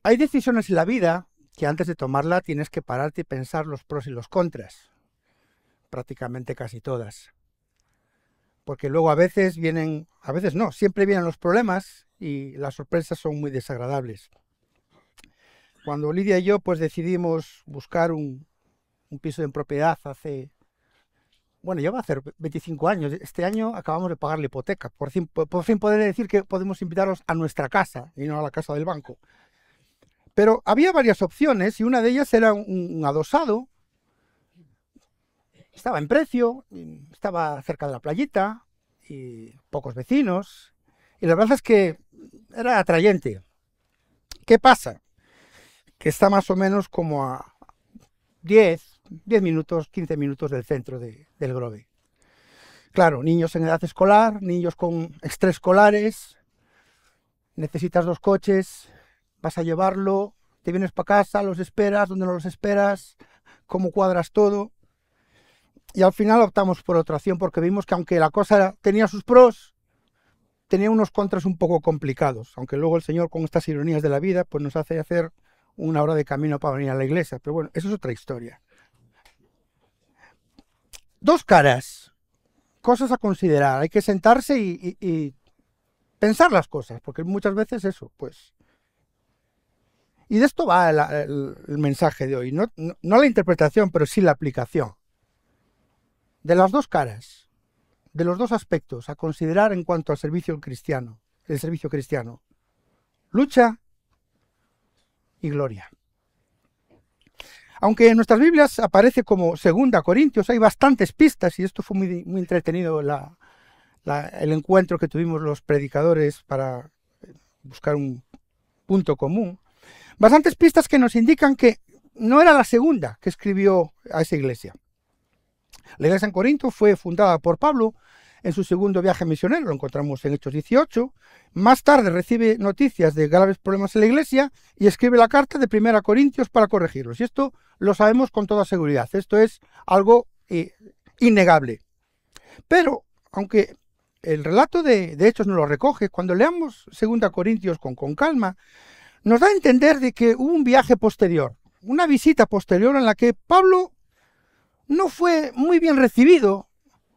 Hay decisiones en la vida que antes de tomarla tienes que pararte y pensar los pros y los contras. Prácticamente casi todas. Porque luego a veces no, siempre vienen los problemas y las sorpresas son muy desagradables. Cuando Lidia y yo pues decidimos buscar un piso en propiedad ya va a hacer 25 años. Este año acabamos de pagar la hipoteca. Por fin poder decir que podemos invitarlos a nuestra casa y no a la casa del banco. Pero había varias opciones y una de ellas era un adosado. Estaba en precio, estaba cerca de la playita y pocos vecinos. Y la verdad es que era atrayente. ¿Qué pasa? Que está más o menos como a 10 minutos, 15 minutos del centro del Grove. Claro, niños en edad escolar, niños con extraescolares, necesitas 2 coches, vas a llevarlo, te vienes para casa, los esperas, ¿dónde no los esperas? ¿Cómo cuadras todo? Y al final optamos por otra opción porque vimos que aunque la cosa tenía sus pros, tenía unos contras un poco complicados, aunque luego el Señor con estas ironías de la vida pues nos hace hacer 1 hora de camino para venir a la iglesia, pero bueno, eso es otra historia. 2 caras, cosas a considerar, hay que sentarse y pensar las cosas, porque muchas veces eso, pues... Y de esto va el mensaje de hoy, no la interpretación, pero sí la aplicación. De las 2 caras, de los 2 aspectos a considerar en cuanto al servicio cristiano, lucha y gloria. Aunque en nuestras Biblias aparece como 2 Corintios, hay bastantes pistas, y esto fue muy entretenido el encuentro que tuvimos los predicadores para buscar un punto común. Bastantes pistas que nos indican que no era la segunda que escribió a esa iglesia. La iglesia en Corinto fue fundada por Pablo en su segundo viaje misionero, lo encontramos en Hechos 18. Más tarde recibe noticias de graves problemas en la iglesia y escribe la carta de 1 Corintios para corregirlos. Y esto lo sabemos con toda seguridad, esto es algo innegable. Pero, aunque el relato de Hechos no lo recoge, cuando leamos 2 Corintios con calma, nos da a entender de que hubo un viaje posterior, una visita posterior en la que Pablo no fue muy bien recibido,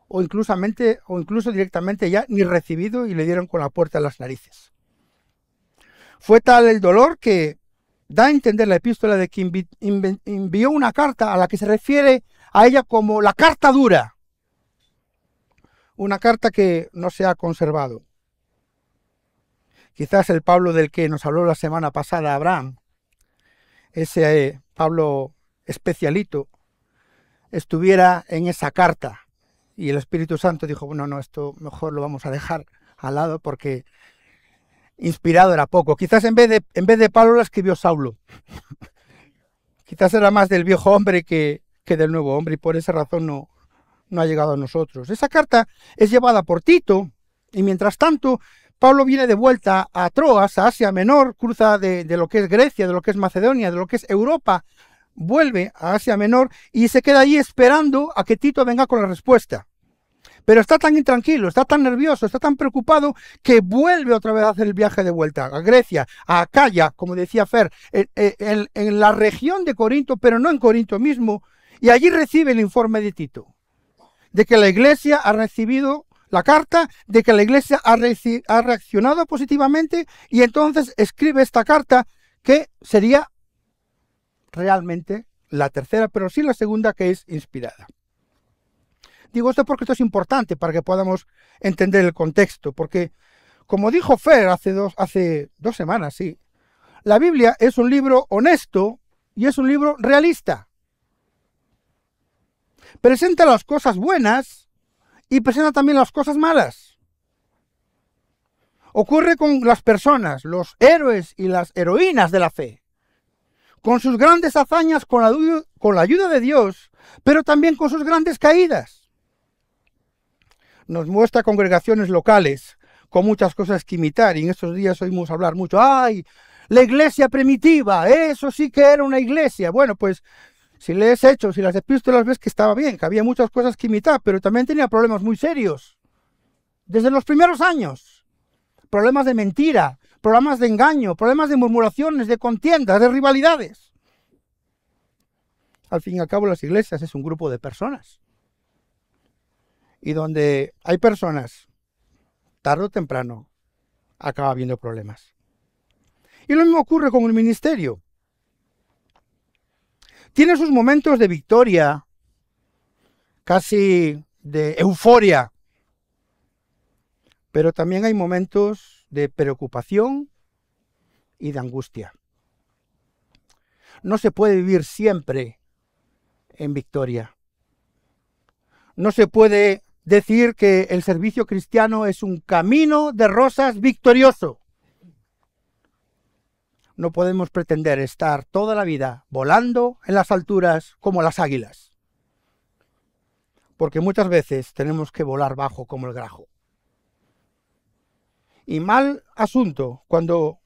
o incluso directamente ya ni recibido, y le dieron con la puerta en las narices. Fue tal el dolor que da a entender la epístola de que envió una carta a la que se refiere a ella como la carta dura, una carta que no se ha conservado. Quizás el Pablo del que nos habló la semana pasada Abraham, ese Pablo especialito, estuviera en esa carta y el Espíritu Santo dijo, bueno, no, esto mejor lo vamos a dejar al lado porque inspirado era poco. Quizás en vez de Pablo la escribió Saulo. Quizás era más del viejo hombre que del nuevo hombre y por esa razón no ha llegado a nosotros. Esa carta es llevada por Tito y mientras tanto Pablo viene de vuelta a Troas, a Asia Menor, cruza de lo que es Grecia, de lo que es Macedonia, de lo que es Europa, vuelve a Asia Menor y se queda allí esperando a que Tito venga con la respuesta. Pero está tan intranquilo, está tan nervioso, está tan preocupado que vuelve otra vez a hacer el viaje de vuelta a Grecia, a Acaya, como decía Fer, en la región de Corinto, pero no en Corinto mismo, y allí recibe el informe de Tito, de que la iglesia ha recibido la carta, de que la iglesia ha reaccionado positivamente, y entonces escribe esta carta que sería realmente la tercera, pero sí la segunda, que es inspirada. Digo esto porque esto es importante para que podamos entender el contexto, porque como dijo Fer hace dos semanas, sí, la Biblia es un libro honesto y es un libro realista. Presenta las cosas buenas y presenta también las cosas malas. Ocurre con las personas, los héroes y las heroínas de la fe, con sus grandes hazañas, con la ayuda de Dios, pero también con sus grandes caídas. Nos muestra congregaciones locales con muchas cosas que imitar, y en estos días oímos hablar mucho, ¡ay! La iglesia primitiva, eso sí que era una iglesia. Bueno, pues si lees Hechos y las epístolas ves que estaba bien, que había muchas cosas que imitar, pero también tenía problemas muy serios. Desde los primeros años, problemas de mentira, problemas de engaño, problemas de murmuraciones, de contiendas, de rivalidades. Al fin y al cabo, las iglesias es un grupo de personas. Y donde hay personas, tarde o temprano, acaba habiendo problemas. Y lo mismo ocurre con el ministerio. Tiene sus momentos de victoria, casi de euforia, pero también hay momentos de preocupación y de angustia. No se puede vivir siempre en victoria. No se puede decir que el servicio cristiano es un camino de rosas victorioso. No podemos pretender estar toda la vida volando en las alturas como las águilas, porque muchas veces tenemos que volar bajo como el grajo. Y mal asunto cuando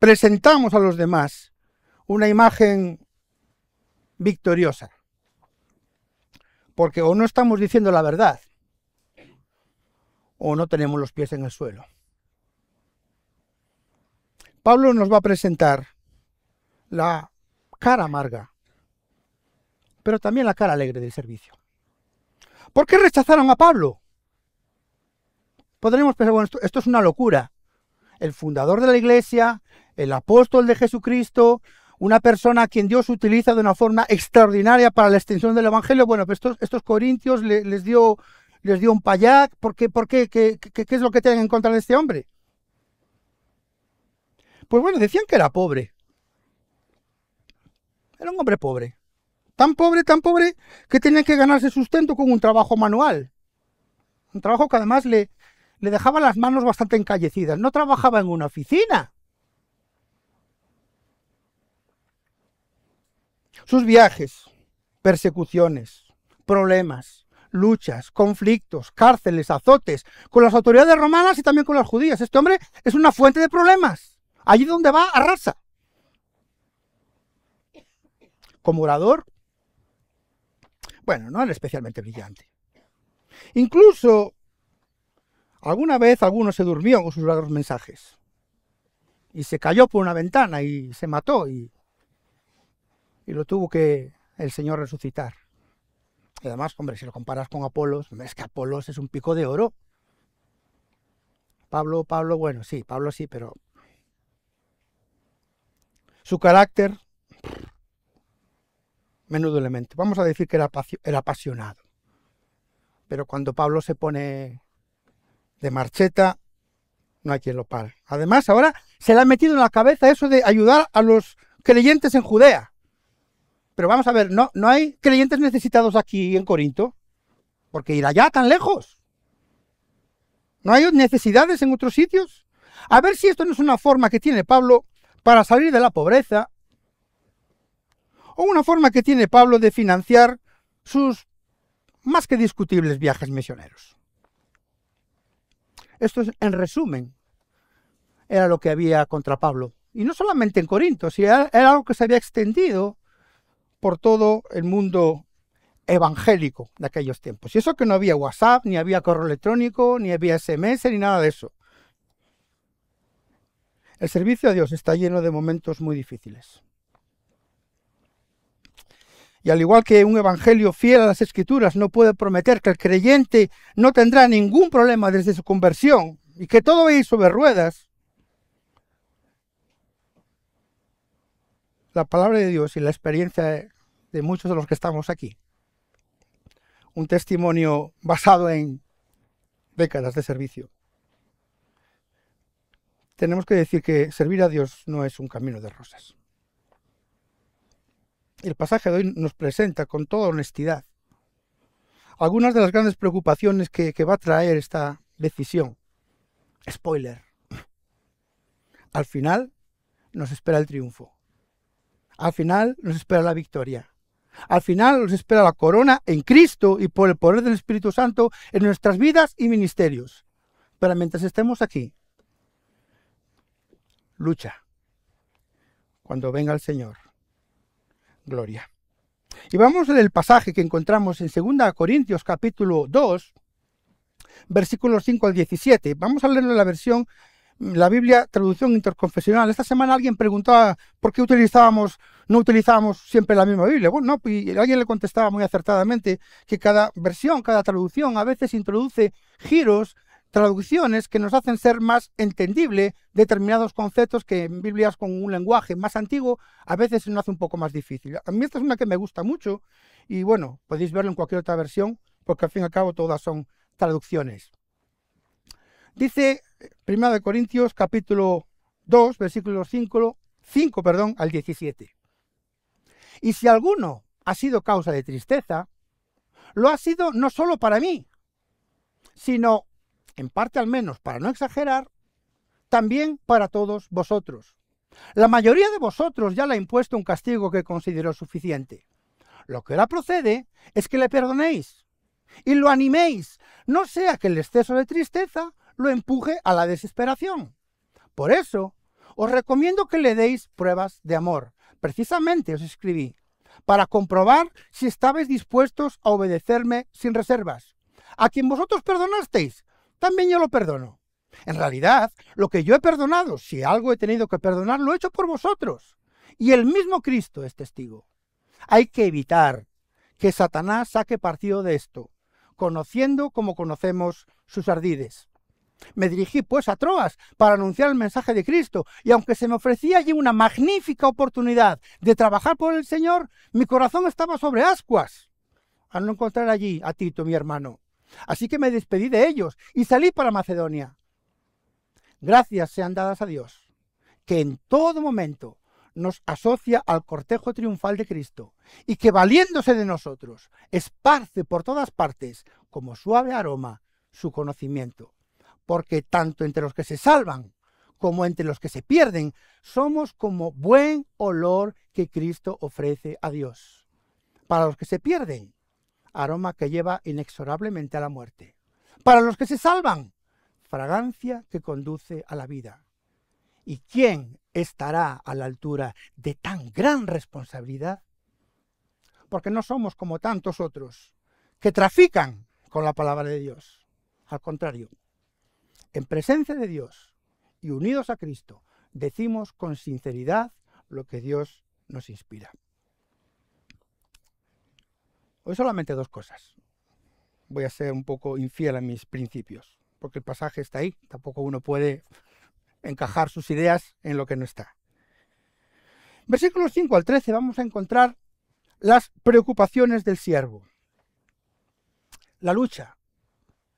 presentamos a los demás una imagen victoriosa, porque o no estamos diciendo la verdad o no tenemos los pies en el suelo. Pablo nos va a presentar la cara amarga, pero también la cara alegre del servicio. ¿Por qué rechazaron a Pablo? Podremos pensar, bueno, esto es una locura. El fundador de la iglesia, el apóstol de Jesucristo, una persona a quien Dios utiliza de una forma extraordinaria para la extensión del evangelio. Bueno, pues estos corintios les dio un payac. ¿Por qué? ¿Qué es lo que tienen en contra de este hombre? Pues bueno, decían que era pobre. Era un hombre pobre. Tan pobre que tenía que ganarse sustento con un trabajo manual. Un trabajo que además le dejaba las manos bastante encallecidas. No trabajaba en una oficina. Sus viajes, persecuciones, problemas, luchas, conflictos, cárceles, azotes, con las autoridades romanas y también con las judías. Este hombre es una fuente de problemas. Allí donde va, arrasa. Como orador, bueno, no era especialmente brillante. Incluso, alguna vez alguno se durmió con sus largos mensajes. Y se cayó por una ventana y se mató y lo tuvo que el Señor resucitar. Y además, hombre, si lo comparas con Apolos, es que Apolos es un pico de oro. Pablo, bueno, sí, Pablo sí, pero su carácter, menudo elemento. Vamos a decir que era apasionado. Pero cuando Pablo se pone de marcheta, no hay quien lo pare. Además, ahora se le ha metido en la cabeza eso de ayudar a los creyentes en Judea. Pero vamos a ver, no hay creyentes necesitados aquí en Corinto, porque ir allá tan lejos. ¿No hay necesidades en otros sitios? A ver si esto no es una forma que tiene Pablo para salir de la pobreza, o una forma que tiene Pablo de financiar sus más que discutibles viajes misioneros. Esto es, en resumen, era lo que había contra Pablo. Y no solamente en Corinto, sino era algo que se había extendido por todo el mundo evangélico de aquellos tiempos. Y eso que no había WhatsApp, ni había correo electrónico, ni había SMS, ni nada de eso. El servicio a Dios está lleno de momentos muy difíciles. Y al igual que un evangelio fiel a las Escrituras no puede prometer que el creyente no tendrá ningún problema desde su conversión y que todo va a ir sobre ruedas, la palabra de Dios y la experiencia de muchos de los que estamos aquí, un testimonio basado en décadas de servicio, tenemos que decir que servir a Dios no es un camino de rosas. El pasaje de hoy nos presenta con toda honestidad algunas de las grandes preocupaciones que va a traer esta decisión. Spoiler. Al final nos espera el triunfo. Al final nos espera la victoria. Al final nos espera la corona en Cristo y por el poder del Espíritu Santo en nuestras vidas y ministerios. Pero mientras estemos aquí, lucha. Cuando venga el Señor, gloria. Y vamos a leer el pasaje que encontramos en 2 Corintios capítulo 2, versículos 5 al 17. Vamos a leerlo en la versión la Biblia, traducción interconfesional. Esta semana alguien preguntaba por qué no utilizábamos siempre la misma Biblia. Bueno, no, y alguien le contestaba muy acertadamente que cada versión, cada traducción a veces introduce giros, traducciones que nos hacen ser más entendible determinados conceptos que en Biblias con un lenguaje más antiguo a veces se nos hace un poco más difícil. A mí esta es una que me gusta mucho y bueno, podéis verlo en cualquier otra versión porque al fin y al cabo todas son traducciones. Dice 1 Corintios capítulo 2, versículos 5 al 17. Y si alguno ha sido causa de tristeza, lo ha sido no solo para mí, sino, en parte al menos para no exagerar, también para todos vosotros. La mayoría de vosotros ya le ha impuesto un castigo que consideró suficiente. Lo que ahora procede es que le perdonéis y lo animéis, no sea que el exceso de tristeza lo empuje a la desesperación. Por eso, os recomiendo que le deis pruebas de amor. Precisamente os escribí, para comprobar si estabais dispuestos a obedecerme sin reservas. A quien vosotros perdonasteis, también yo lo perdono. En realidad, lo que yo he perdonado, si algo he tenido que perdonar, lo he hecho por vosotros. Y el mismo Cristo es testigo. Hay que evitar que Satanás saque partido de esto, conociendo como conocemos sus ardides. Me dirigí pues a Troas para anunciar el mensaje de Cristo, y aunque se me ofrecía allí una magnífica oportunidad de trabajar por el Señor, mi corazón estaba sobre ascuas al no encontrar allí a Tito, mi hermano. Así que me despedí de ellos y salí para Macedonia. Gracias sean dadas a Dios, que en todo momento nos asocia al cortejo triunfal de Cristo y que, valiéndose de nosotros, esparce por todas partes como suave aroma su conocimiento. Porque tanto entre los que se salvan como entre los que se pierden, somos como buen olor que Cristo ofrece a Dios. Para los que se pierden, aroma que lleva inexorablemente a la muerte. Para los que se salvan, fragancia que conduce a la vida. ¿Y quién estará a la altura de tan gran responsabilidad? Porque no somos como tantos otros que trafican con la palabra de Dios. Al contrario, en presencia de Dios y unidos a Cristo, decimos con sinceridad lo que Dios nos inspira. Hoy solamente dos cosas. Voy a ser un poco infiel a mis principios, porque el pasaje está ahí, tampoco uno puede encajar sus ideas en lo que no está. Versículos 5 al 13 vamos a encontrar las preocupaciones del siervo. La lucha,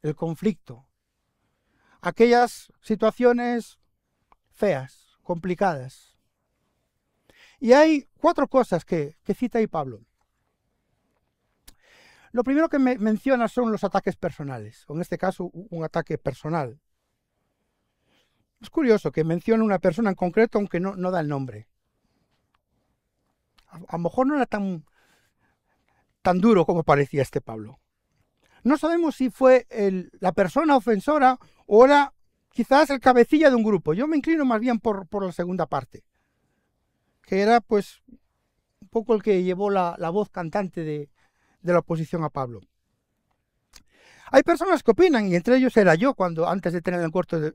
el conflicto, aquellas situaciones feas, complicadas. Y hay cuatro cosas que cita ahí Pablo. Lo primero que menciona son los ataques personales, o en este caso un ataque personal. Es curioso que mencione una persona en concreto aunque no da el nombre. A lo mejor no era tan duro como parecía este Pablo. No sabemos si fue la persona ofensora o era quizás el cabecilla de un grupo. Yo me inclino más bien por la segunda parte, que era pues un poco el que llevó la voz cantante de la oposición a Pablo. Hay personas que opinan, y entre ellos era yo cuando antes de tener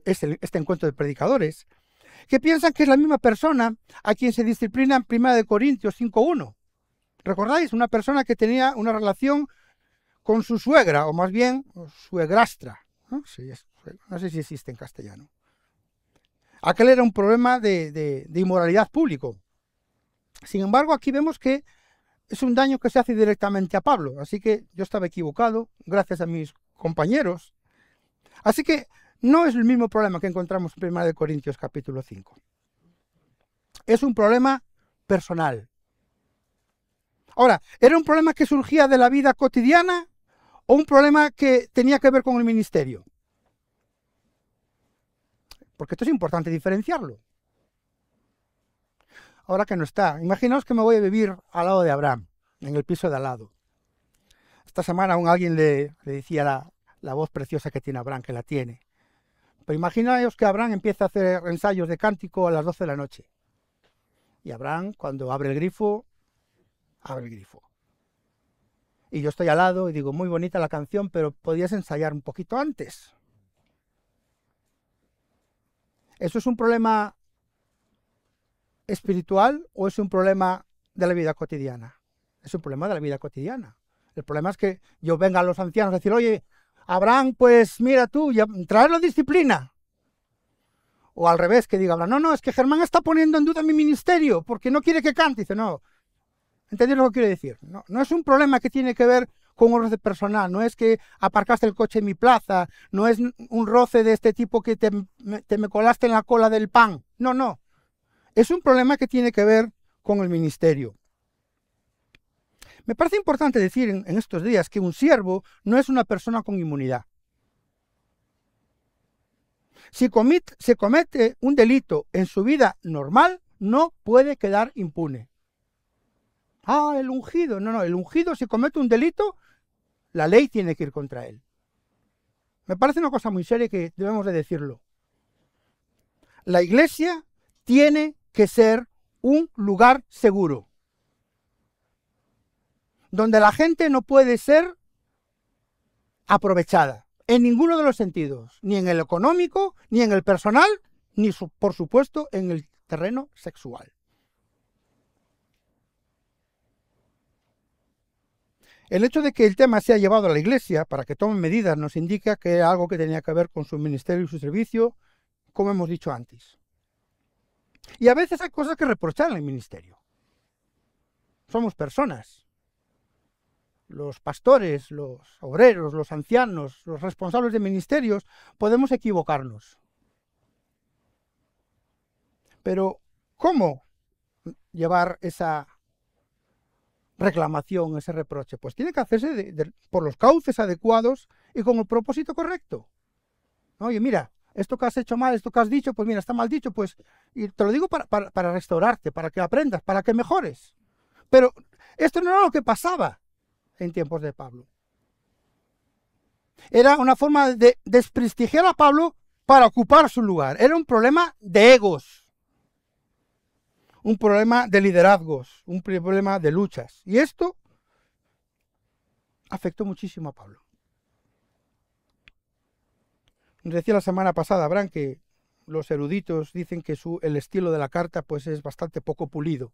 este encuentro de predicadores, que piensan que es la misma persona a quien se disciplina en 1 Corintios 5:1. ¿Recordáis? Una persona que tenía una relación con su suegra, o más bien suegrastra. No sé si existe en castellano. Aquel era un problema de inmoralidad público. Sin embargo, aquí vemos que es un daño que se hace directamente a Pablo. Así que yo estaba equivocado, gracias a mis compañeros. Así que no es el mismo problema que encontramos en 1 Corintios capítulo 5. Es un problema personal. Ahora, ¿era un problema que surgía de la vida cotidiana o un problema que tenía que ver con el ministerio? Porque esto es importante diferenciarlo. Ahora que no está, imaginaos que me voy a vivir al lado de Abraham, en el piso de al lado. Esta semana aún alguien le decía la voz preciosa que tiene Abraham, que la tiene. Pero imaginaos que Abraham empieza a hacer ensayos de cántico a las 12 de la noche. Y Abraham, cuando abre el grifo, abre el grifo. Y yo estoy al lado y digo, muy bonita la canción, pero podías ensayar un poquito antes. ¿Eso es un problema espiritual o es un problema de la vida cotidiana? Es un problema de la vida cotidiana. El problema es que yo venga a los ancianos a decir, oye, Abraham, pues mira tú, traer la disciplina. O al revés, que diga, no, no, es que Germán está poniendo en duda mi ministerio porque no quiere que cante. Dice, no, ¿entendéis lo que quiere decir? No, no es un problema que tiene que ver con un roce personal, no es que aparcaste el coche en mi plaza, no es un roce de este tipo que te me colaste en la cola del pan. No, no. Es un problema que tiene que ver con el ministerio. Me parece importante decir en estos días que un siervo no es una persona con inmunidad. Si se comete un delito en su vida normal, no puede quedar impune. Ah, el ungido. No, no, el ungido si comete un delito, la ley tiene que ir contra él. Me parece una cosa muy seria que debemos de decirlo. La iglesia tiene que ser un lugar seguro, donde la gente no puede ser aprovechada en ninguno de los sentidos, ni en el económico, ni en el personal, ni por supuesto en el terreno sexual. El hecho de que el tema sea llevado a la iglesia para que tomen medidas nos indica que era algo que tenía que ver con su ministerio y su servicio, como hemos dicho antes. Y a veces hay cosas que reprochar al ministerio. Somos personas. Los pastores, los obreros, los ancianos, los responsables de ministerios, podemos equivocarnos. Pero, ¿cómo llevar esa reclamación, ese reproche? Pues tiene que hacerse por los cauces adecuados y con el propósito correcto. Oye, mira, esto que has hecho mal, esto que has dicho, pues mira, está mal dicho, pues, y te lo digo para restaurarte, para que aprendas, para que mejores. Pero esto no era lo que pasaba en tiempos de Pablo. Era una forma de desprestigiar a Pablo para ocupar su lugar. Era un problema de egos, un problema de liderazgos, un problema de luchas. Y esto afectó muchísimo a Pablo. Decía la semana pasada, Abraham, que los eruditos dicen que el estilo de la carta pues es bastante poco pulido.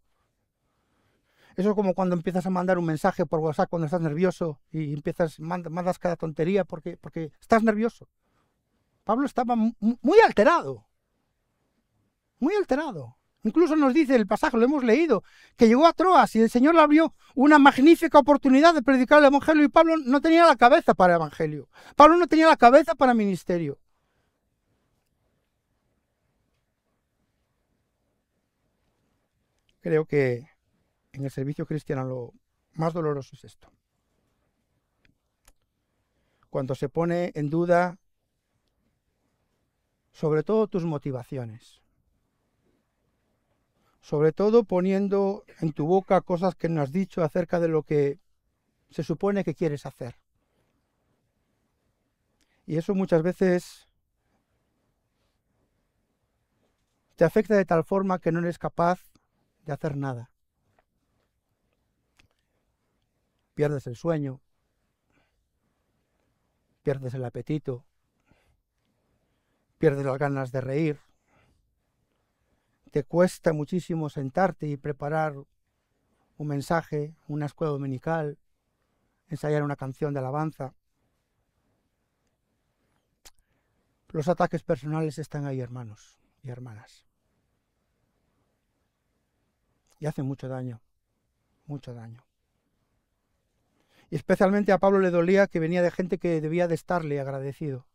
Eso es como cuando empiezas a mandar un mensaje por WhatsApp cuando estás nervioso y mandas cada tontería porque estás nervioso. Pablo estaba muy alterado. Muy alterado. Incluso nos dice el pasaje, lo hemos leído, que llegó a Troas y el Señor le abrió una magnífica oportunidad de predicar el Evangelio y Pablo no tenía la cabeza para el Evangelio. Pablo no tenía la cabeza para el ministerio. Creo que en el servicio cristiano lo más doloroso es esto. Cuando se pone en duda sobre todo tus motivaciones. Sobre todo poniendo en tu boca cosas que no has dicho acerca de lo que se supone que quieres hacer. Y eso muchas veces te afecta de tal forma que no eres capaz de hacer nada. Pierdes el sueño, pierdes el apetito, pierdes las ganas de reír. Te cuesta muchísimo sentarte y preparar un mensaje, una escuela dominical, ensayar una canción de alabanza. Los ataques personales están ahí, hermanos y hermanas. Y hacen mucho daño, mucho daño. Y especialmente a Pablo le dolía que venía de gente que debía de estarle agradecido.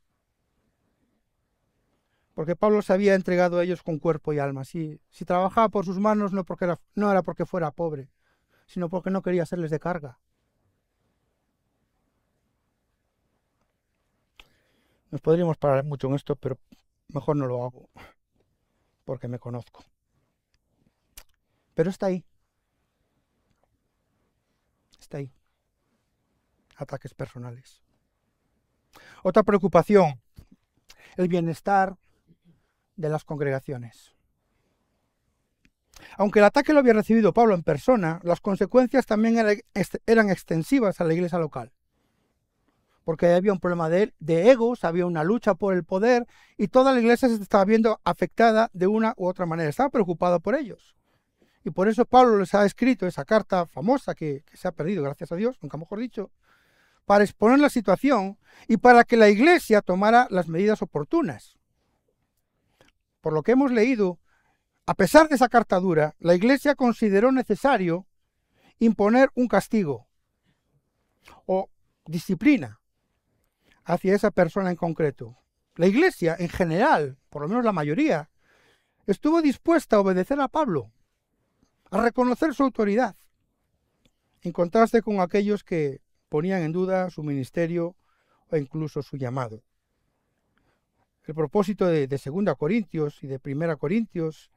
Porque Pablo se había entregado a ellos con cuerpo y alma. Si trabajaba por sus manos no era porque fuera pobre, sino porque no quería serles de carga. Nos podríamos parar mucho en esto, pero mejor no lo hago, porque me conozco. Pero está ahí. Está ahí. Ataques personales. Otra preocupación, el bienestar de las congregaciones. Aunque el ataque lo había recibido Pablo en persona, las consecuencias también eran extensivas a la iglesia local. porque había un problema de egos, había una lucha por el poder y toda la iglesia se estaba viendo afectada de una u otra manera. Estaba preocupada por ellos. Y por eso Pablo les ha escrito esa carta famosa que se ha perdido, gracias a Dios, nunca mejor dicho, para exponer la situación y para que la iglesia tomara las medidas oportunas. Por lo que hemos leído, a pesar de esa carta dura, la iglesia consideró necesario imponer un castigo o disciplina hacia esa persona en concreto. La iglesia, en general, por lo menos la mayoría, estuvo dispuesta a obedecer a Pablo, a reconocer su autoridad, en contraste con aquellos que ponían en duda su ministerio o incluso su llamado. El propósito de 2 Corintios y de 1 Corintios,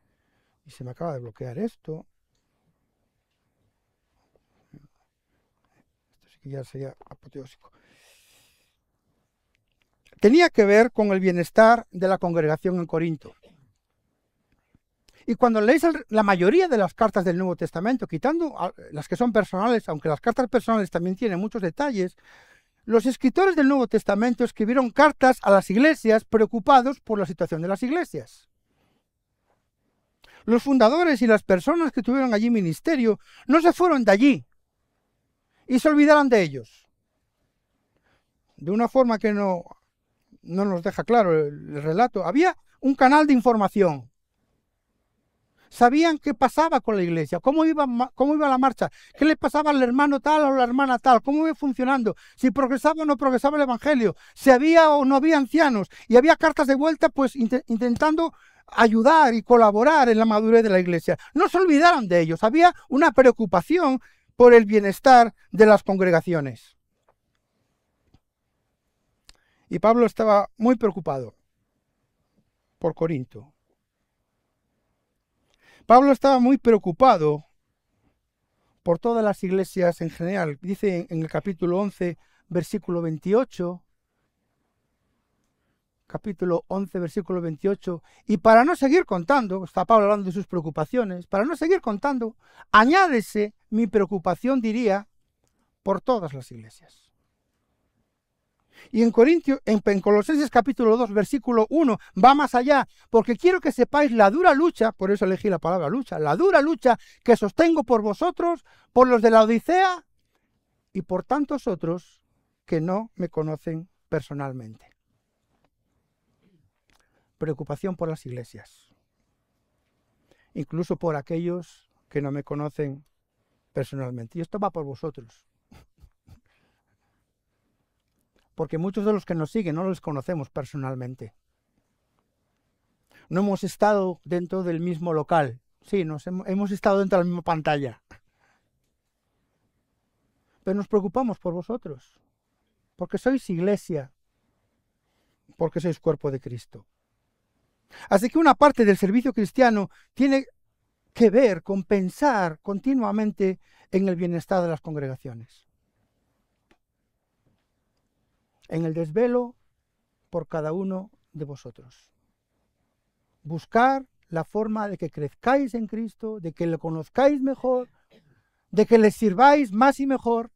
y se me acaba de bloquear esto sí que ya sería apoteósico, tenía que ver con el bienestar de la congregación en Corinto. Y cuando leéis la mayoría de las cartas del Nuevo Testamento, quitando las que son personales, aunque las cartas personales también tienen muchos detalles, los escritores del Nuevo Testamento escribieron cartas a las iglesias preocupados por la situación de las iglesias. Los fundadores y las personas que tuvieron allí ministerio no se fueron de allí y se olvidaron de ellos. De una forma que no nos deja claro el relato, había un canal de información. Sabían qué pasaba con la iglesia, cómo iba la marcha, qué le pasaba al hermano tal o a la hermana tal, cómo iba funcionando, si progresaba o no progresaba el evangelio, si había o no había ancianos. Y había cartas de vuelta pues intentando ayudar y colaborar en la madurez de la iglesia. No se olvidaron de ellos, había una preocupación por el bienestar de las congregaciones. Y Pablo estaba muy preocupado por Corinto. Pablo estaba muy preocupado por todas las iglesias en general. Dice en el capítulo 11, versículo 28, capítulo 11, versículo 28, y para no seguir contando, está Pablo hablando de sus preocupaciones, para no seguir contando, añádese mi preocupación, diría, por todas las iglesias. Y en Colosenses capítulo 2, versículo 1, va más allá, porque quiero que sepáis la dura lucha, por eso elegí la palabra lucha, la dura lucha que sostengo por vosotros, por los de la Odisea y por tantos otros que no me conocen personalmente. Preocupación por las iglesias, incluso por aquellos que no me conocen personalmente. Y esto va por vosotros. Porque muchos de los que nos siguen no los conocemos personalmente. No hemos estado dentro del mismo local. Sí, hemos estado dentro de la misma pantalla. Pero nos preocupamos por vosotros. Porque sois iglesia. Porque sois cuerpo de Cristo. Así que una parte del servicio cristiano tiene que ver con pensar continuamente en el bienestar de las congregaciones. En el desvelo por cada uno de vosotros. Buscar la forma de que crezcáis en Cristo, de que le conozcáis mejor, de que le sirváis más y mejor.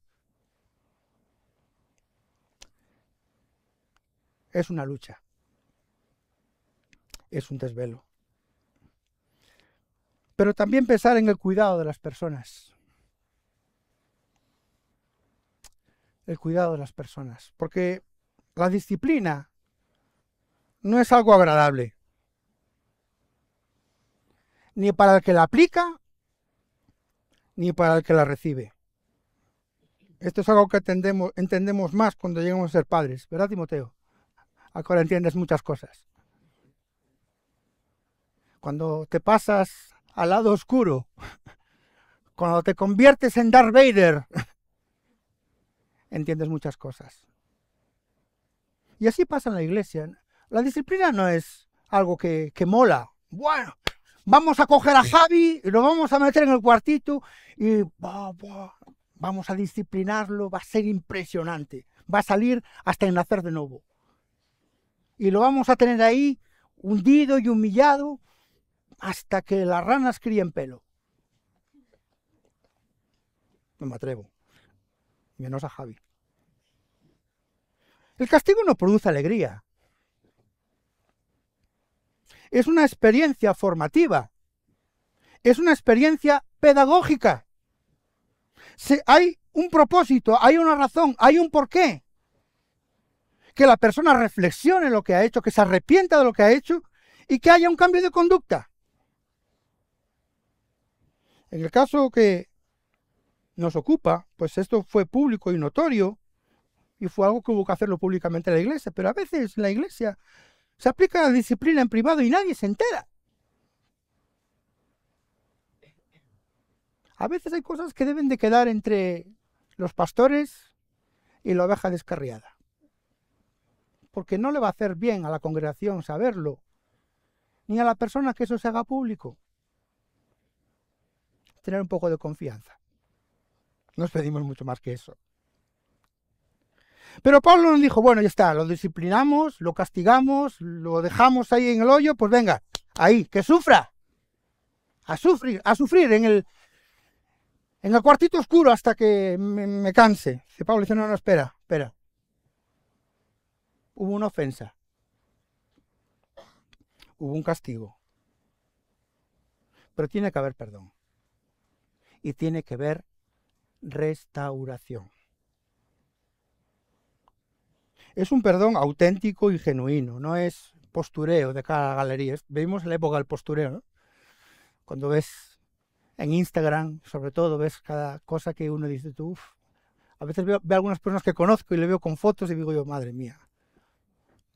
Es una lucha. Es un desvelo. Pero también pensar en el cuidado de las personas. El cuidado de las personas. Porque la disciplina no es algo agradable. Ni para el que la aplica, ni para el que la recibe. Esto es algo que entendemos más cuando llegamos a ser padres, ¿verdad, Timoteo? Ahora entiendes muchas cosas. Cuando te pasas al lado oscuro, cuando te conviertes en Darth Vader, entiendes muchas cosas. Y así pasa en la iglesia. La disciplina no es algo que mola. Bueno, vamos a coger a Javi y lo vamos a meter en el cuartito y vamos a disciplinarlo, va a ser impresionante. Va a salir hasta en nacer de nuevo. Y lo vamos a tener ahí hundido y humillado hasta que las ranas críen pelo. No me atrevo. Menos a Javi. El castigo no produce alegría. Es una experiencia formativa. Es una experiencia pedagógica. Hay un propósito, hay una razón, hay un porqué. Que la persona reflexione lo que ha hecho, que se arrepienta de lo que ha hecho y que haya un cambio de conducta. En el caso que nos ocupa, pues esto fue público y notorio y fue algo que hubo que hacerlo públicamente en la iglesia, pero a veces en la iglesia se aplica la disciplina en privado y nadie se entera. A veces hay cosas que deben de quedar entre los pastores y la oveja descarriada, porque no le va a hacer bien a la congregación saberlo, ni a la persona que eso se haga público. Tener un poco de confianza. Nos pedimos mucho más que eso. Pero Pablo nos dijo, bueno, ya está, lo disciplinamos, lo castigamos, lo dejamos ahí en el hoyo, pues venga, ahí, que sufra. A sufrir en el cuartito oscuro hasta que me canse. Y Pablo dice, no, espera. Hubo una ofensa. Hubo un castigo. Pero tiene que haber perdón. Y tiene que haber restauración. Es un perdón auténtico y genuino, no es postureo de cada galería. Vivimos en la época del postureo, ¿no? Cuando ves en Instagram, sobre todo, ves cada cosa que uno dice, tú, uf. A veces veo algunas personas que conozco y le veo con fotos y digo yo, madre mía,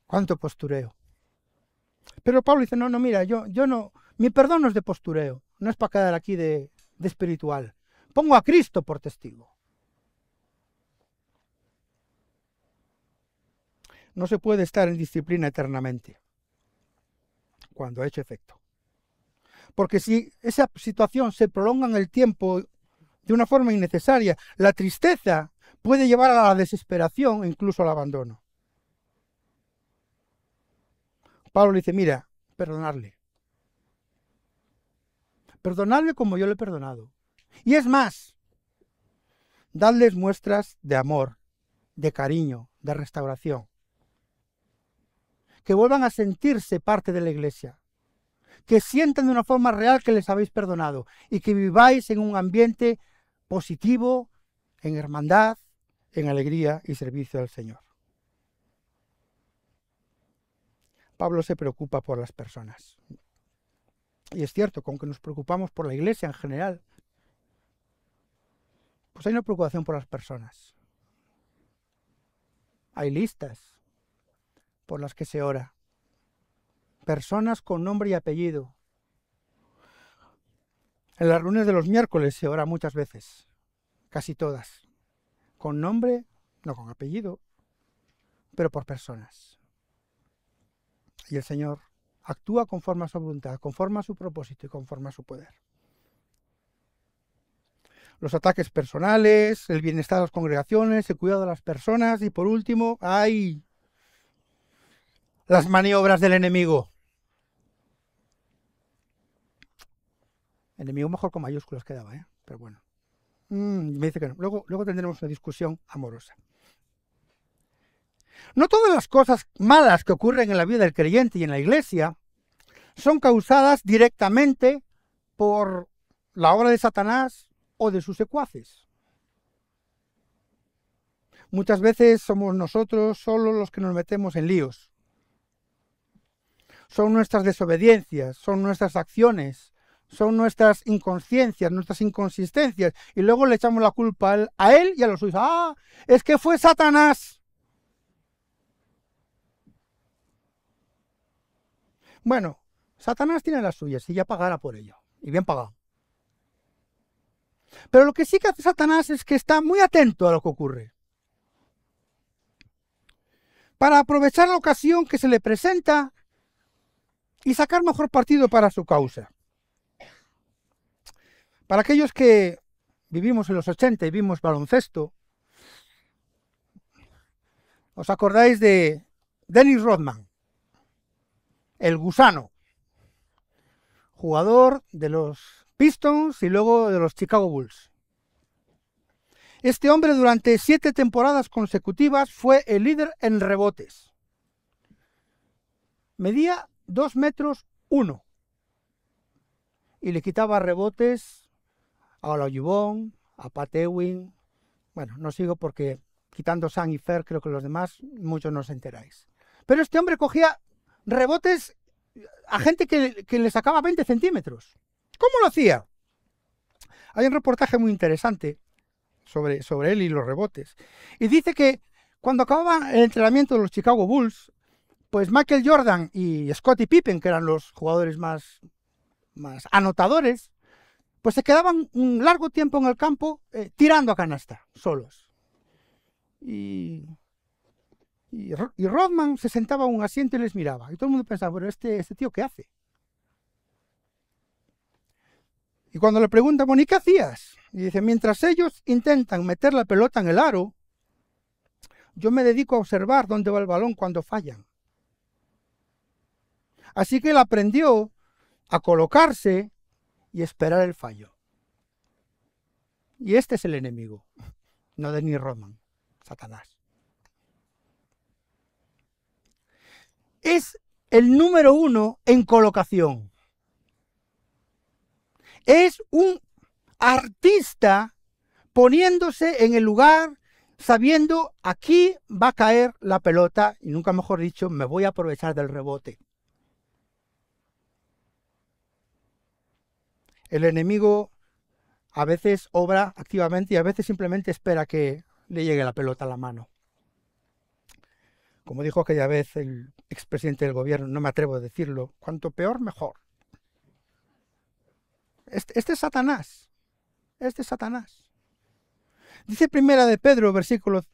cuánto postureo. Pero Pablo dice, no, mira, yo no, mi perdón no es de postureo, no es para quedar aquí de espiritual. Pongo a Cristo por testigo. No se puede estar en disciplina eternamente cuando ha hecho efecto. Porque si esa situación se prolonga en el tiempo de una forma innecesaria, la tristeza puede llevar a la desesperación e incluso al abandono. Pablo dice, mira, perdonadle. Perdonadle como yo le he perdonado. Y es más, dadles muestras de amor, de cariño, de restauración. Que vuelvan a sentirse parte de la iglesia. Que sientan de una forma real que les habéis perdonado y que viváis en un ambiente positivo, en hermandad, en alegría y servicio al Señor. Pablo se preocupa por las personas. Y es cierto, con que nos preocupamos por la iglesia en general, pues hay una preocupación por las personas. Hay listas por las que se ora. Personas con nombre y apellido. En las reuniones de los miércoles se ora muchas veces, casi todas, con nombre, no con apellido, pero por personas. Y el Señor actúa conforme a su voluntad, conforme a su propósito y conforme a su poder. Los ataques personales, el bienestar de las congregaciones, el cuidado de las personas y por último, hay las maniobras del enemigo. Enemigo mejor con mayúsculas quedaba, pero bueno. Me dice que no. Luego tendremos una discusión amorosa. No todas las cosas malas que ocurren en la vida del creyente y en la iglesia son causadas directamente por la obra de Satanás o de sus secuaces. Muchas veces somos nosotros solo los que nos metemos en líos. Son nuestras desobediencias, son nuestras acciones, son nuestras inconsciencias, nuestras inconsistencias, y luego le echamos la culpa a él y a los suyos. ¡Ah! Es que fue Satanás. Bueno, Satanás tiene las suyas y ya pagará por ello, y bien pagado. Pero lo que sí que hace Satanás es que está muy atento a lo que ocurre, para aprovechar la ocasión que se le presenta y sacar mejor partido para su causa. Para aquellos que vivimos en los 80 y vimos baloncesto, ¿os acordáis de Dennis Rodman? El gusano, jugador de los Pistons y luego de los Chicago Bulls. Este hombre durante 7 temporadas consecutivas fue el líder en rebotes. Medía 2 metros 1 y le quitaba rebotes a Olajuwon, a Pat Ewing. Bueno, no sigo porque quitando Sam y Fer, creo que los demás, muchos no os enteráis. Pero este hombre cogía rebotes a gente que le sacaba 20 centímetros. ¿Cómo lo hacía? Hay un reportaje muy interesante sobre él y los rebotes. Y dice que cuando acababa el entrenamiento de los Chicago Bulls, pues Michael Jordan y Scottie Pippen, que eran los jugadores más anotadores, pues se quedaban un largo tiempo en el campo tirando a canasta, solos. Y Rodman se sentaba en un asiento y les miraba. Y todo el mundo pensaba, bueno, ¿este tío qué hace? Y cuando le preguntan, bueno, ¿y qué hacías? Y dice, mientras ellos intentan meter la pelota en el aro, yo me dedico a observar dónde va el balón cuando fallan. Así que él aprendió a colocarse y esperar el fallo. Y este es el enemigo, no Dennis Rodman, Satanás. Es el número 1 en colocación. Es un artista poniéndose en el lugar, sabiendo aquí va a caer la pelota y nunca mejor dicho, me voy a aprovechar del rebote. El enemigo a veces obra activamente y a veces simplemente espera que le llegue la pelota a la mano. Como dijo aquella vez el expresidente del gobierno, no me atrevo a decirlo, cuanto peor, mejor. Este es Satanás. Este es Satanás. Dice Primera de Pedro,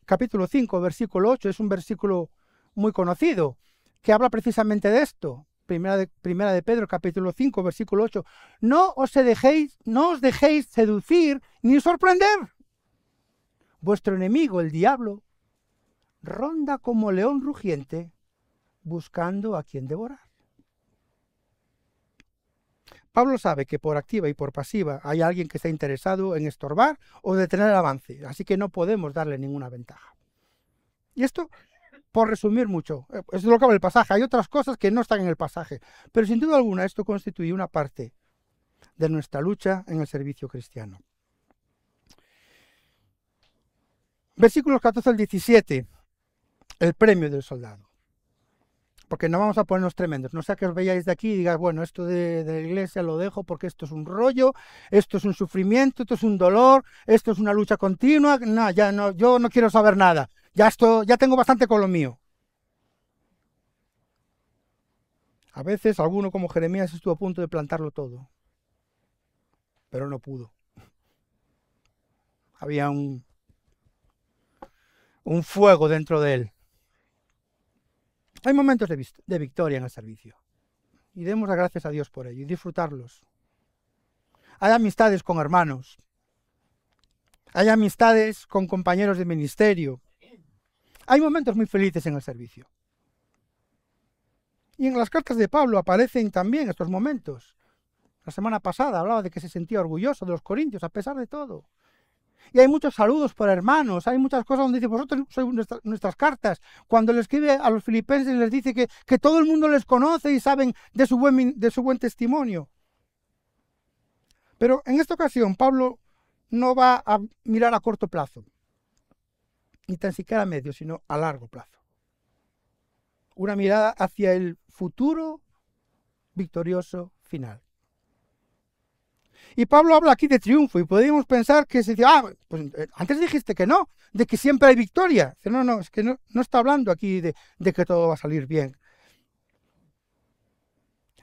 capítulo 5, versículo 8, es un versículo muy conocido, que habla precisamente de esto. Primera de Pedro, capítulo 5, versículo 8. No os dejéis seducir ni sorprender. Vuestro enemigo, el diablo, ronda como león rugiente, buscando a quien devorar. Pablo sabe que por activa y por pasiva hay alguien que está interesado en estorbar o detener el avance, así que no podemos darle ninguna ventaja. Y esto, por resumir mucho, es lo que habla el pasaje. Hay otras cosas que no están en el pasaje, pero sin duda alguna esto constituye una parte de nuestra lucha en el servicio cristiano. Versículos 14 al 17, el premio del soldado. Porque no vamos a ponernos tremendos, no sea que os veáis de aquí y digáis, bueno, esto de la iglesia lo dejo porque esto es un rollo, esto es un sufrimiento, esto es un dolor, esto es una lucha continua, no, ya no, yo no quiero saber nada, ya tengo bastante con lo mío. A veces alguno como Jeremías estuvo a punto de plantarlo todo, pero no pudo. Había un fuego dentro de él. Hay momentos de victoria en el servicio y demos las gracias a Dios por ello y disfrutarlos. Hay amistades con hermanos, hay amistades con compañeros de ministerio, hay momentos muy felices en el servicio. Y en las cartas de Pablo aparecen también estos momentos. La semana pasada hablaba de que se sentía orgulloso de los corintios a pesar de todo. Y hay muchos saludos por hermanos, hay muchas cosas donde dice, vosotros sois nuestras cartas. Cuando le escribe a los filipenses les dice que todo el mundo les conoce y saben de su buen testimonio. Pero en esta ocasión Pablo no va a mirar a corto plazo, ni tan siquiera a medio, sino a largo plazo. Una mirada hacia el futuro victorioso final. Y Pablo habla aquí de triunfo y podríamos pensar que se dice, pues antes dijiste que no, de que siempre hay victoria. Dice, no, es que no está hablando aquí de que todo va a salir bien.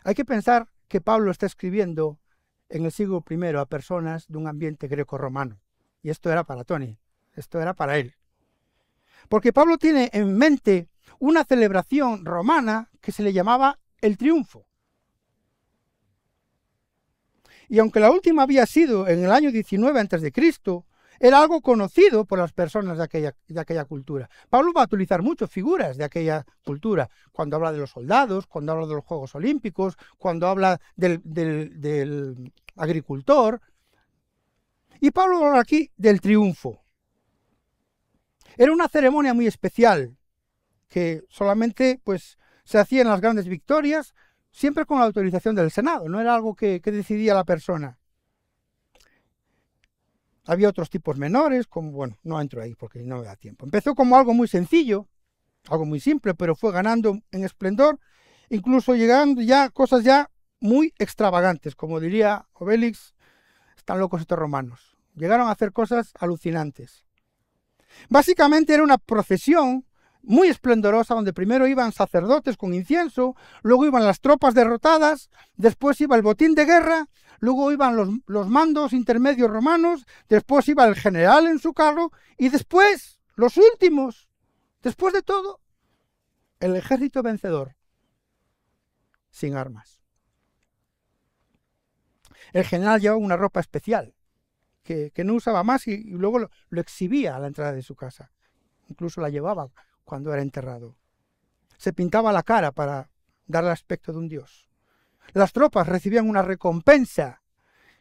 Hay que pensar que Pablo está escribiendo en el siglo I a personas de un ambiente greco-romano. Y esto era para Tony, esto era para él. Porque Pablo tiene en mente una celebración romana que se le llamaba el triunfo. Y aunque la última había sido en el año 19 a.C., era algo conocido por las personas de aquella cultura. Pablo va a utilizar muchas figuras de aquella cultura, cuando habla de los soldados, cuando habla de los Juegos Olímpicos, cuando habla del agricultor. Y Pablo habla aquí del triunfo. Era una ceremonia muy especial, que solamente pues, se hacía en las grandes victorias, siempre con la autorización del Senado, no era algo que decidía la persona. Había otros tipos menores, como, bueno, no entro ahí porque no me da tiempo. Empezó como algo muy sencillo, algo muy simple, pero fue ganando en esplendor, incluso llegando ya a cosas ya muy extravagantes, como diría Obélix, están locos estos romanos. Llegaron a hacer cosas alucinantes. Básicamente era una procesión muy esplendorosa, donde primero iban sacerdotes con incienso, luego iban las tropas derrotadas, después iba el botín de guerra, luego iban los mandos intermedios romanos, después iba el general en su carro, y después, los últimos, después de todo, el ejército vencedor, sin armas. El general llevaba una ropa especial, que no usaba más y luego lo exhibía a la entrada de su casa. Incluso la llevaba cuando era enterrado. Se pintaba la cara para dar el aspecto de un dios. Las tropas recibían una recompensa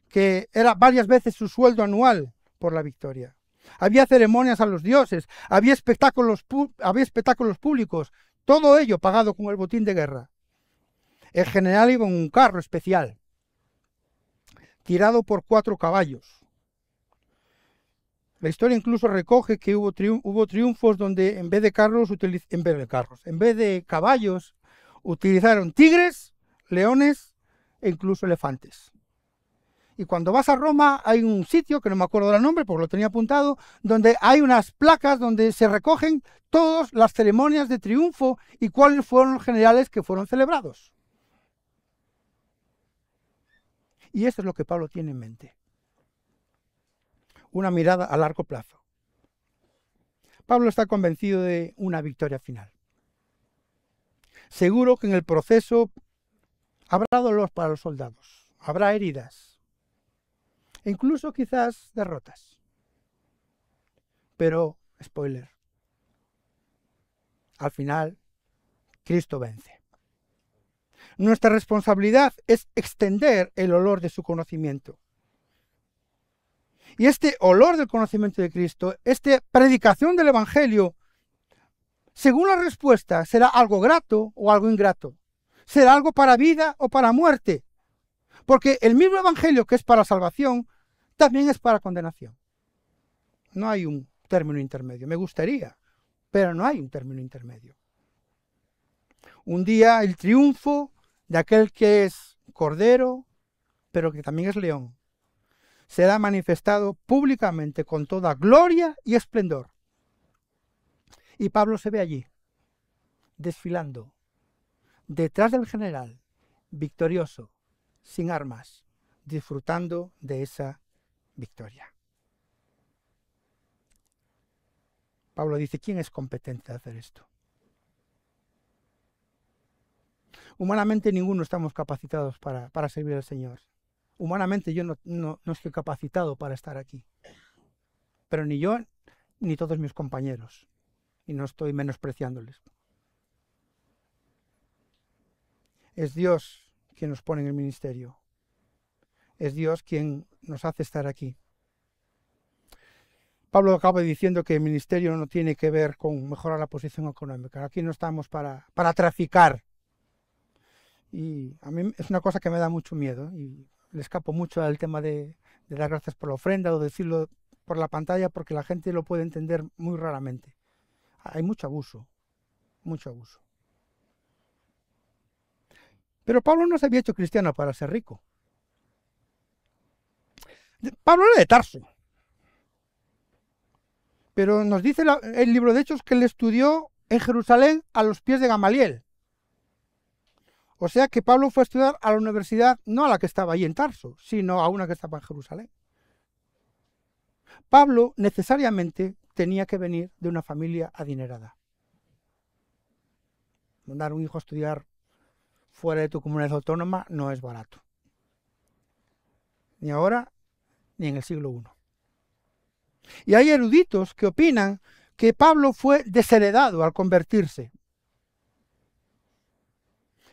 que era varias veces su sueldo anual por la victoria. Había ceremonias a los dioses, había espectáculos públicos, todo ello pagado con el botín de guerra. El general iba en un carro especial, tirado por 4 caballos. La historia incluso recoge que hubo triunfos donde en vez de caballos utilizaron tigres, leones e incluso elefantes. Y cuando vas a Roma hay un sitio, que no me acuerdo del nombre porque lo tenía apuntado, donde hay unas placas donde se recogen todas las ceremonias de triunfo y cuáles fueron los generales que fueron celebrados. Y eso es lo que Pablo tiene en mente. Una mirada a largo plazo. Pablo está convencido de una victoria final. Seguro que en el proceso habrá dolor para los soldados, habrá heridas, e incluso quizás derrotas. Pero, spoiler, al final, Cristo vence. Nuestra responsabilidad es extender el olor de su conocimiento. Y este olor del conocimiento de Cristo, esta predicación del Evangelio, según la respuesta, será algo grato o algo ingrato. Será algo para vida o para muerte. Porque el mismo Evangelio que es para salvación, también es para condenación. No hay un término intermedio. Me gustaría, pero no hay un término intermedio. Un día el triunfo de aquel que es cordero, pero que también es león, será manifestado públicamente con toda gloria y esplendor. Y Pablo se ve allí, desfilando, detrás del general, victorioso, sin armas, disfrutando de esa victoria. Pablo dice, ¿quién es competente de hacer esto? Humanamente ninguno estamos capacitados para servir al Señor. Humanamente yo no estoy capacitado para estar aquí. Pero ni yo ni todos mis compañeros. Y no estoy menospreciándoles. Es Dios quien nos pone en el ministerio. Es Dios quien nos hace estar aquí. Pablo acaba diciendo que el ministerio no tiene que ver con mejorar la posición económica. Aquí no estamos para traficar. Y a mí es una cosa que me da mucho miedo. Y le escapo mucho al tema de dar gracias por la ofrenda o decirlo por la pantalla porque la gente lo puede entender muy raramente. Hay mucho abuso, mucho abuso. Pero Pablo no se había hecho cristiano para ser rico. Pablo era de Tarso. Pero nos dice el libro de Hechos que él estudió en Jerusalén a los pies de Gamaliel. O sea que Pablo fue a estudiar a la universidad, no a la que estaba allí en Tarso, sino a una que estaba en Jerusalén. Pablo necesariamente tenía que venir de una familia adinerada. Mandar un hijo a estudiar fuera de tu comunidad autónoma no es barato. Ni ahora, ni en el siglo I. Y hay eruditos que opinan que Pablo fue desheredado al convertirse.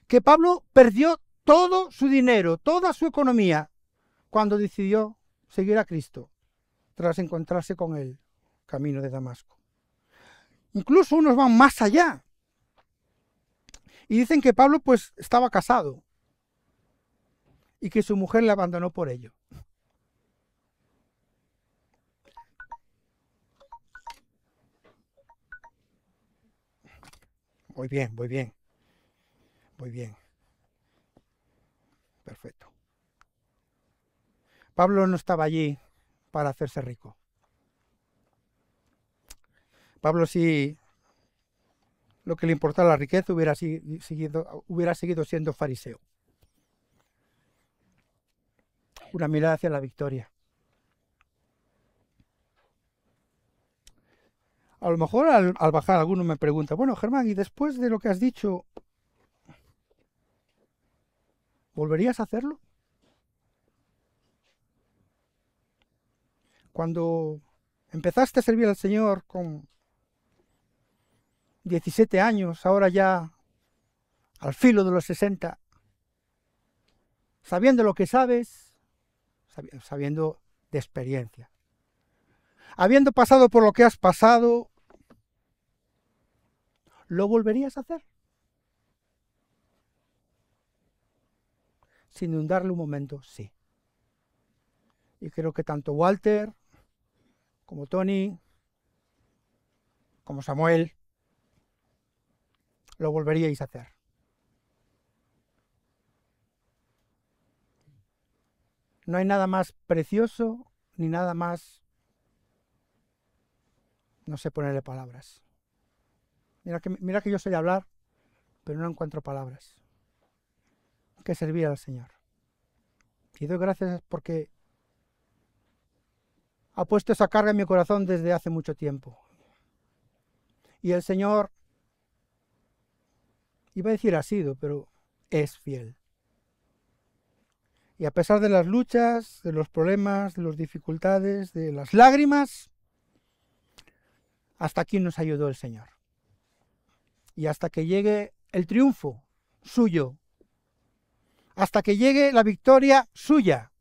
Que Pablo perdió todo su dinero, toda su economía, cuando decidió seguir a Cristo, tras encontrarse con el camino de Damasco. Incluso unos van más allá. Y dicen que Pablo pues estaba casado y que su mujer le abandonó por ello. Muy bien, muy bien, muy bien. Perfecto. Pablo no estaba allí para hacerse rico. Pablo sí, lo que le importaba la riqueza, hubiera seguido siendo fariseo. Una mirada hacia la victoria. A lo mejor al bajar alguno me pregunta, bueno, Germán, ¿y después de lo que has dicho, volverías a hacerlo? Cuando empezaste a servir al Señor con 17 años, ahora ya al filo de los 60, sabiendo lo que sabes, sabiendo de experiencia, habiendo pasado por lo que has pasado, ¿lo volverías a hacer? Sin dudarle un momento, sí. Y creo que tanto Walter, como Tony, como Samuel, lo volveríais a hacer. No hay nada más precioso, ni nada más, no sé ponerle palabras. Mira que yo sé de hablar, pero no encuentro palabras. Que servir al Señor. Y doy gracias porque ha puesto esa carga en mi corazón desde hace mucho tiempo. Y el Señor, iba a decir ha sido, pero es fiel. Y a pesar de las luchas, de los problemas, de las dificultades, de las lágrimas, hasta aquí nos ayudó el Señor. Y hasta que llegue el triunfo suyo, hasta que llegue la victoria suya,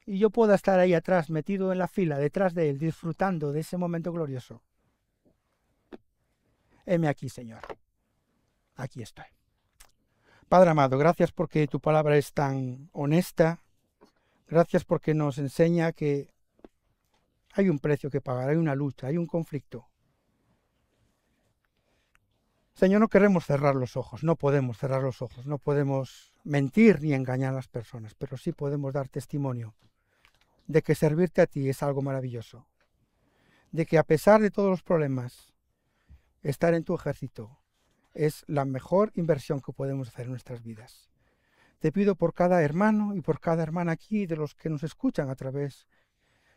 y yo pueda estar ahí atrás, metido en la fila, detrás de Él, disfrutando de ese momento glorioso. Heme aquí, Señor. Aquí estoy. Padre amado, gracias porque tu palabra es tan honesta. Gracias porque nos enseña que hay un precio que pagar, hay una lucha, hay un conflicto. Señor, no queremos cerrar los ojos, no podemos cerrar los ojos, no podemos mentir ni engañar a las personas, pero sí podemos dar testimonio de que servirte a ti es algo maravilloso, de que a pesar de todos los problemas, estar en tu ejército es la mejor inversión que podemos hacer en nuestras vidas. Te pido por cada hermano y por cada hermana aquí, de los que nos escuchan a través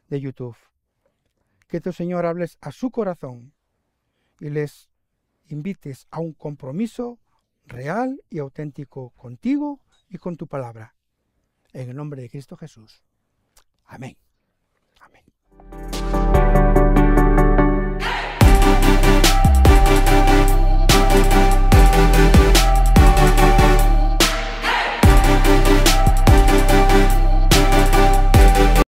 de YouTube, que tu Señor hables a su corazón y les invites a un compromiso real y auténtico contigo y con tu palabra. En el nombre de Cristo Jesús. Amén. Amén.